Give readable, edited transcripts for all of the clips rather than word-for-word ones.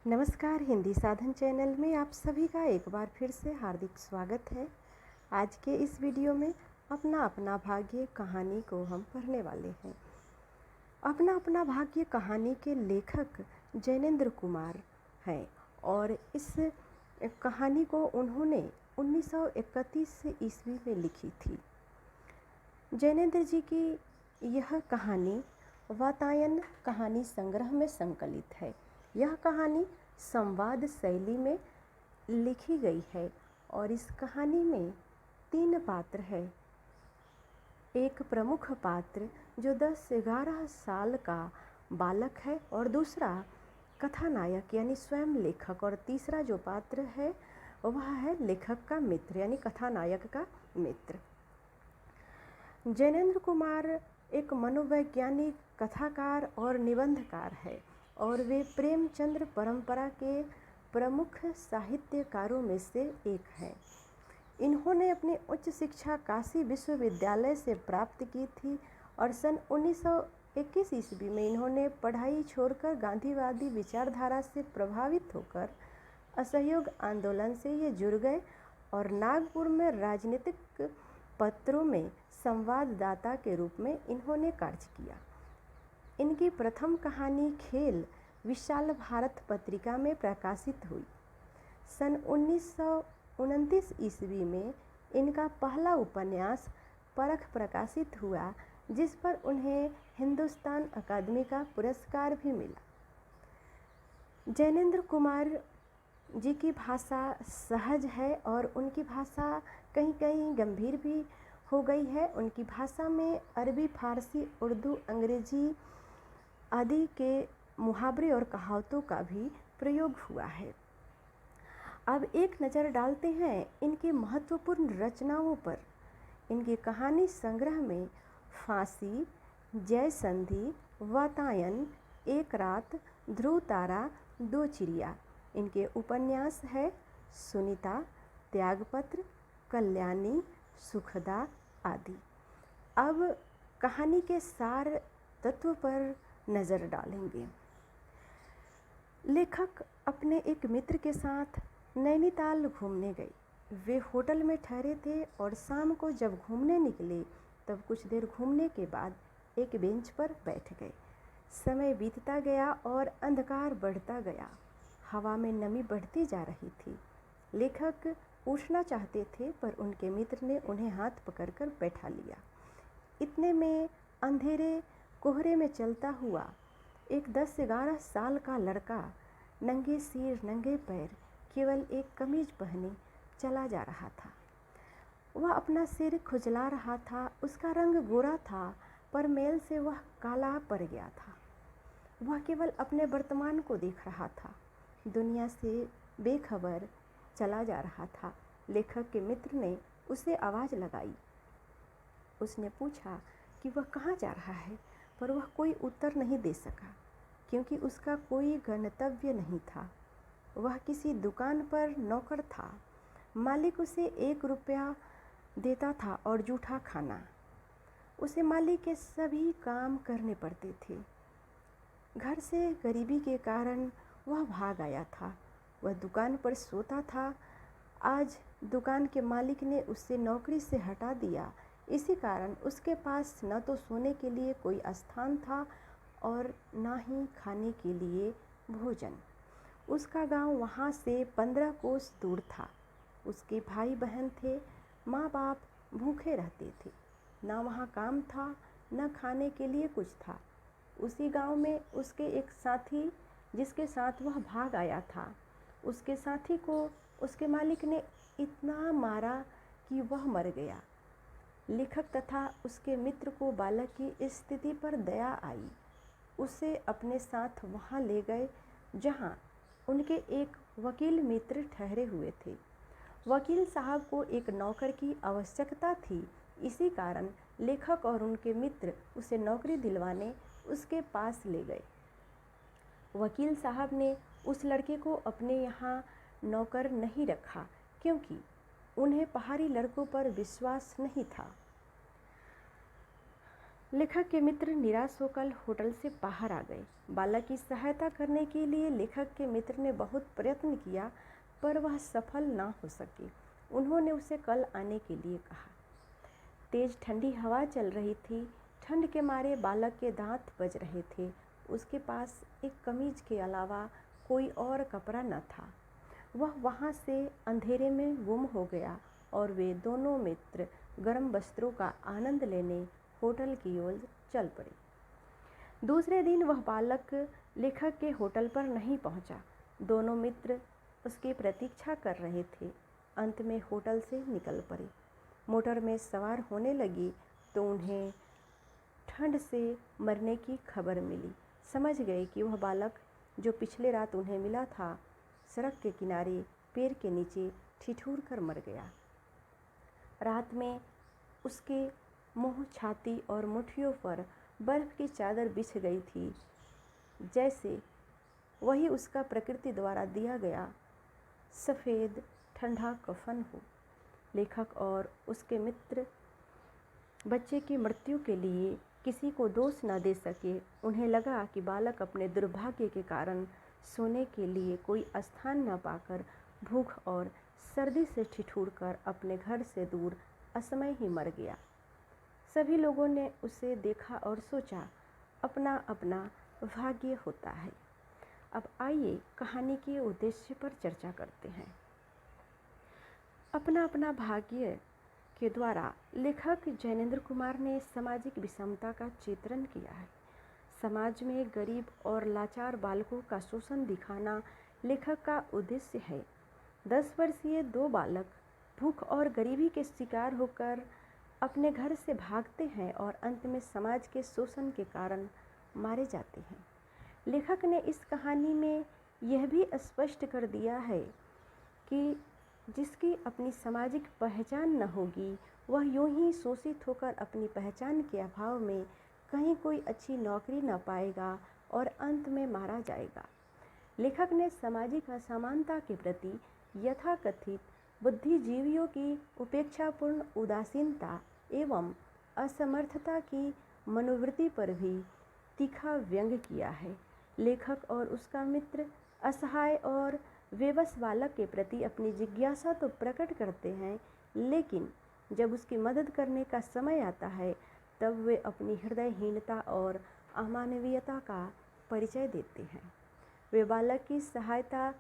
नमस्कार, हिंदी साधन चैनल में आप सभी का एक बार फिर से हार्दिक स्वागत है। आज के इस वीडियो में अपना अपना भाग्य कहानी को हम पढ़ने वाले हैं। अपना अपना भाग्य कहानी के लेखक जैनेंद्र कुमार हैं और इस कहानी को उन्होंने 1931 ईस्वी में लिखी थी। जैनेंद्र जी की यह कहानी वातायन कहानी संग्रह में संकलित है। यह कहानी संवाद शैली में लिखी गई है और इस कहानी में 3 पात्र हैं। एक प्रमुख पात्र जो 10-11 साल का बालक है और दूसरा कथानायक यानी स्वयं लेखक और तीसरा जो पात्र है वह है लेखक का मित्र यानी कथानायक का मित्र। जैनेंद्र कुमार एक मनोवैज्ञानिक कथाकार और निबंधकार है और वे प्रेमचंद्र परंपरा के प्रमुख साहित्यकारों में से एक हैं। इन्होंने अपनी उच्च शिक्षा काशी विश्वविद्यालय से प्राप्त की थी और सन 1921 ईस्वी में इन्होंने पढ़ाई छोड़कर गांधीवादी विचारधारा से प्रभावित होकर असहयोग आंदोलन से ये जुड़ गए और नागपुर में राजनीतिक पत्रों में संवाददाता के रूप में इन्होंने कार्य किया। इनकी प्रथम कहानी खेल विशाल भारत पत्रिका में प्रकाशित हुई। सन 1929 ईस्वी में इनका पहला उपन्यास परख प्रकाशित हुआ, जिस पर उन्हें हिंदुस्तान अकादमी का पुरस्कार भी मिला। जैनेंद्र कुमार जी की भाषा सहज है और उनकी भाषा कहीं कहीं गंभीर भी हो गई है। उनकी भाषा में अरबी, फारसी, उर्दू, अंग्रेजी आदि के मुहावरे और कहावतों का भी प्रयोग हुआ है। अब एक नज़र डालते हैं इनकी महत्वपूर्ण रचनाओं पर। इनकी कहानी संग्रह में फांसी, जय संधि, वातायन, एक रात, ध्रुव तारा, दो चिड़िया। इनके उपन्यास है सुनीता, त्यागपत्र, कल्याणी, सुखदा आदि। अब कहानी के सार तत्व पर नज़र डालेंगे। लेखक अपने एक मित्र के साथ नैनीताल घूमने गए। वे होटल में ठहरे थे और शाम को जब घूमने निकले तब कुछ देर घूमने के बाद एक बेंच पर बैठ गए। समय बीतता गया और अंधकार बढ़ता गया। हवा में नमी बढ़ती जा रही थी। लेखक उठना चाहते थे पर उनके मित्र ने उन्हें हाथ पकड़कर बैठा लिया। इतने में अंधेरे कोहरे में चलता हुआ एक 10-11 साल का लड़का नंगे सिर नंगे पैर केवल एक कमीज पहने चला जा रहा था। वह अपना सिर खुजला रहा था। उसका रंग गोरा था पर मैल से वह काला पड़ गया था। वह केवल अपने वर्तमान को देख रहा था, दुनिया से बेखबर चला जा रहा था। लेखक के मित्र ने उसे आवाज़ लगाई। उसने पूछा कि वह कहाँ जा रहा है, पर वह कोई उत्तर नहीं दे सका क्योंकि उसका कोई गंतव्य नहीं था। वह किसी दुकान पर नौकर था। मालिक उसे 1 रुपया देता था और जूठा खाना। उसे मालिक के सभी काम करने पड़ते थे। घर से गरीबी के कारण वह भाग आया था। वह दुकान पर सोता था। आज दुकान के मालिक ने उसे नौकरी से हटा दिया। इसी कारण उसके पास न तो सोने के लिए कोई स्थान था और न ही खाने के लिए भोजन। उसका गांव वहां से 15 कोस दूर था। उसके भाई बहन थे। माँ बाप भूखे रहते थे। ना वहाँ काम था, न खाने के लिए कुछ था। उसी गांव में उसके एक साथी जिसके साथ वह भाग आया था, उसके साथी को उसके मालिक ने इतना मारा कि वह मर गया। लेखक तथा उसके मित्र को बालक की इस स्थिति पर दया आई। उसे अपने साथ वहाँ ले गए जहाँ उनके एक वकील मित्र ठहरे हुए थे। वकील साहब को एक नौकर की आवश्यकता थी। इसी कारण लेखक और उनके मित्र उसे नौकरी दिलवाने उसके पास ले गए। वकील साहब ने उस लड़के को अपने यहाँ नौकर नहीं रखा क्योंकि उन्हें पहाड़ी लड़कों पर विश्वास नहीं था। लेखक के मित्र निराश होकर होटल से बाहर आ गए। बालक की सहायता करने के लिए लेखक के मित्र ने बहुत प्रयत्न किया, पर वह सफल ना हो सके। उन्होंने उसे कल आने के लिए कहा। तेज ठंडी हवा चल रही थी। ठंड के मारे बालक के दांत बज रहे थे। उसके पास एक कमीज के अलावा कोई और कपड़ा न था। वह वहाँ से अंधेरे में गुम हो गया और वे दोनों मित्र गर्म वस्त्रों का आनंद लेने होटल की ओर चल पड़े। दूसरे दिन वह बालक लेखक के होटल पर नहीं पहुंचा। दोनों मित्र उसकी प्रतीक्षा कर रहे थे। अंत में होटल से निकल पड़े। मोटर में सवार होने लगी तो उन्हें ठंड से मरने की खबर मिली। समझ गए कि वह बालक जो पिछले रात उन्हें मिला था, सड़क के किनारे पेड़ के नीचे ठिठुर कर मर गया। रात में उसके मुंह, छाती और मुट्ठियों पर बर्फ की चादर बिछ गई थी, जैसे वही उसका प्रकृति द्वारा दिया गया सफ़ेद ठंडा कफन हो। लेखक और उसके मित्र बच्चे की मृत्यु के लिए किसी को दोष न दे सके। उन्हें लगा कि बालक अपने दुर्भाग्य के कारण सोने के लिए कोई स्थान न पाकर भूख और सर्दी से ठिठुर कर अपने घर से दूर असमय ही मर गया। सभी लोगों ने उसे देखा और सोचा, अपना अपना भाग्य होता है। अब आइए कहानी के उद्देश्य पर चर्चा करते हैं। अपना अपना भाग्य के द्वारा लेखक जैनेंद्र कुमार ने सामाजिक विषमता का चित्रण किया है। समाज में गरीब और लाचार बालकों का शोषण दिखाना लेखक का उद्देश्य है। 10 वर्षीय 2 बालक भूख और गरीबी के शिकार होकर अपने घर से भागते हैं और अंत में समाज के शोषण के कारण मारे जाते हैं। लेखक ने इस कहानी में यह भी स्पष्ट कर दिया है कि जिसकी अपनी सामाजिक पहचान न होगी, वह यूं ही शोषित होकर अपनी पहचान के अभाव में कहीं कोई अच्छी नौकरी न पाएगा और अंत में मारा जाएगा। लेखक ने सामाजिक असमानता के प्रति यथाकथित बुद्धिजीवियों की उपेक्षापूर्ण उदासीनता एवं असमर्थता की मनोवृत्ति पर भी तीखा व्यंग किया है। लेखक और उसका मित्र असहाय और बेबस बालक के प्रति अपनी जिज्ञासा तो प्रकट करते हैं, लेकिन जब उसकी मदद करने का समय आता है तब वे अपनी हृदयहीनता और अमानवीयता का परिचय देते हैं। वे बालक की सहायता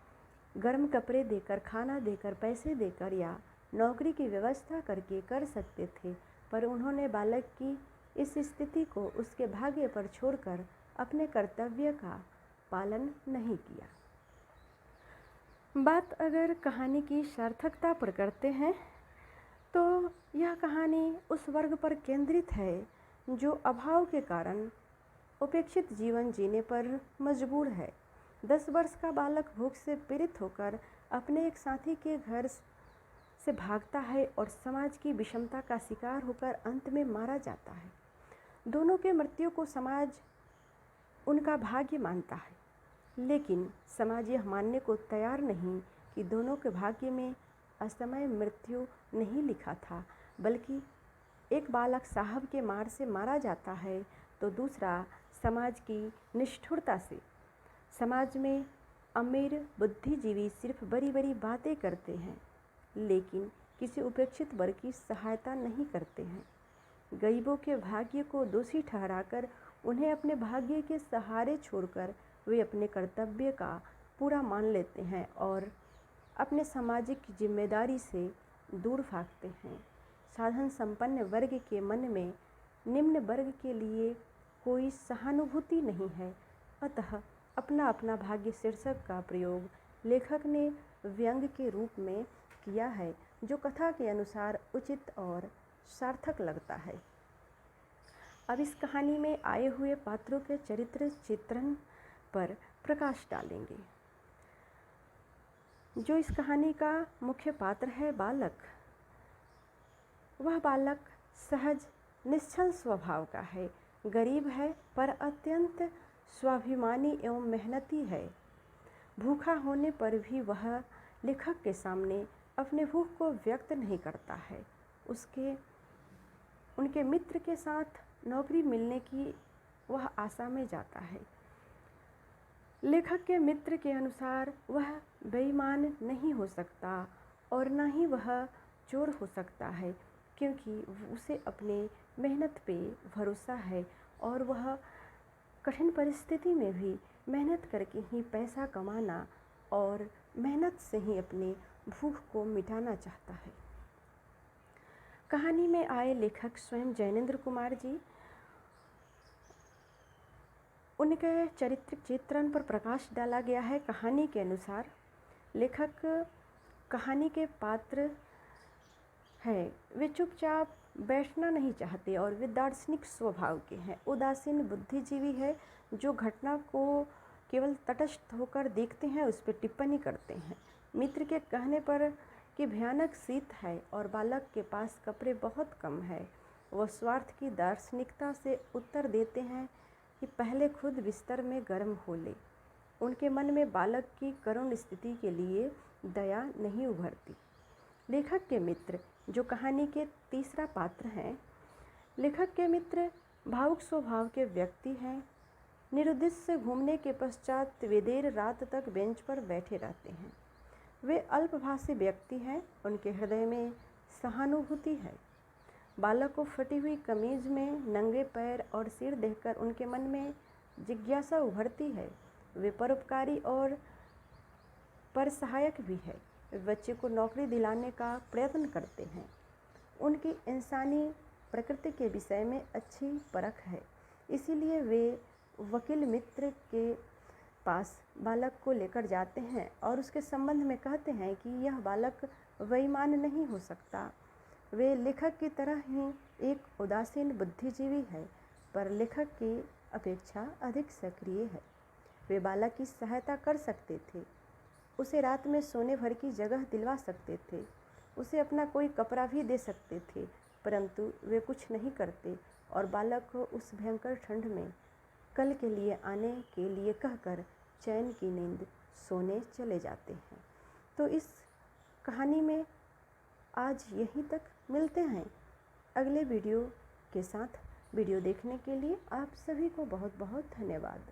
गर्म कपड़े देकर, खाना देकर, पैसे देकर या नौकरी की व्यवस्था करके कर सकते थे, पर उन्होंने बालक की इस स्थिति को उसके भाग्य पर छोड़कर अपने कर्तव्य का पालन नहीं किया। बात अगर कहानी की सार्थकता पर करते हैं तो यह कहानी उस वर्ग पर केंद्रित है जो अभाव के कारण उपेक्षित जीवन जीने पर मजबूर है। 10 वर्ष का बालक भूख से पीड़ित होकर अपने एक साथी के घर से भागता है और समाज की विषमता का शिकार होकर अंत में मारा जाता है। दोनों के मृत्यु को समाज उनका भाग्य मानता है, लेकिन समाज यह मानने को तैयार नहीं कि दोनों के भाग्य में असमय मृत्यु नहीं लिखा था, बल्कि एक बालक साहब के मार से मारा जाता है तो दूसरा समाज की निष्ठुरता से। समाज में अमीर बुद्धिजीवी सिर्फ बड़ी बड़ी बातें करते हैं, लेकिन किसी उपेक्षित वर्ग की सहायता नहीं करते हैं। गरीबों के भाग्य को दोषी ठहराकर उन्हें अपने भाग्य के सहारे छोड़कर वे अपने कर्तव्य का पूरा मान लेते हैं और अपने सामाजिक जिम्मेदारी से दूर भागते हैं। साधन संपन्न वर्ग के मन में निम्न वर्ग के लिए कोई सहानुभूति नहीं है। अतः अपना अपना भाग्य शीर्षक का प्रयोग लेखक ने व्यंग के रूप में किया है, जो कथा के अनुसार उचित और सार्थक लगता है। अब इस कहानी में आए हुए पात्रों के चरित्र चित्रण पर प्रकाश डालेंगे। जो इस कहानी का मुख्य पात्र है बालक, वह बालक सहज निश्चल स्वभाव का है, गरीब है पर अत्यंत स्वाभिमानी एवं मेहनती है। भूखा होने पर भी वह लेखक के सामने अपने भूख को व्यक्त नहीं करता है। उनके मित्र के साथ नौकरी मिलने की वह आशा में जाता है। लेखक के मित्र के अनुसार वह बेईमान नहीं हो सकता और न ही वह चोर हो सकता है, क्योंकि उसे अपने मेहनत पे भरोसा है और वह कठिन परिस्थिति में भी मेहनत करके ही पैसा कमाना और मेहनत से ही अपने भूख को मिटाना चाहता है। कहानी में आए लेखक स्वयं जैनेंद्र कुमार जी। उनके चरित्र चित्रण पर प्रकाश डाला गया है। कहानी के अनुसार लेखक कहानी के पात्र हैं, वे चुपचाप बैठना नहीं चाहते और वे दार्शनिक स्वभाव के हैं। उदासीन बुद्धिजीवी है जो घटना को केवल तटस्थ होकर देखते हैं, उस पर टिप्पणी करते हैं। मित्र के कहने पर कि भयानक शीत है और बालक के पास कपड़े बहुत कम है, वह स्वार्थ की दार्शनिकता से उत्तर देते हैं कि पहले खुद बिस्तर में गर्म हो ले। उनके मन में बालक की करुण स्थिति के लिए दया नहीं उभरती। लेखक के मित्र जो कहानी के तीसरा पात्र हैं। लेखक के मित्र भावुक स्वभाव के व्यक्ति हैं। निरुद्देश्य घूमने के पश्चात वे देर रात तक बेंच पर बैठे रहते हैं। वे अल्पभाषी व्यक्ति हैं, उनके हृदय में सहानुभूति है। बालक को फटी हुई कमीज में नंगे पैर और सिर देखकर उनके मन में जिज्ञासा उभरती है। वे परोपकारी और परसहायक भी है। बच्चे को नौकरी दिलाने का प्रयत्न करते हैं। उनकी इंसानी प्रकृति के विषय में अच्छी परख है, इसीलिए वे वकील मित्र के पास बालक को लेकर जाते हैं और उसके संबंध में कहते हैं कि यह बालक बेईमान नहीं हो सकता। वे लेखक की तरह ही एक उदासीन बुद्धिजीवी है, पर लेखक की अपेक्षा अधिक सक्रिय है। वे बालक की सहायता कर सकते थे, उसे रात में सोने भर की जगह दिलवा सकते थे, उसे अपना कोई कपड़ा भी दे सकते थे, परंतु वे कुछ नहीं करते और बालक को उस भयंकर ठंड में कल के लिए आने के लिए कहकर चैन की नींद सोने चले जाते हैं। तो इस कहानी में आज यहीं तक, मिलते हैं अगले वीडियो के साथ। वीडियो देखने के लिए आप सभी को बहुत बहुत धन्यवाद।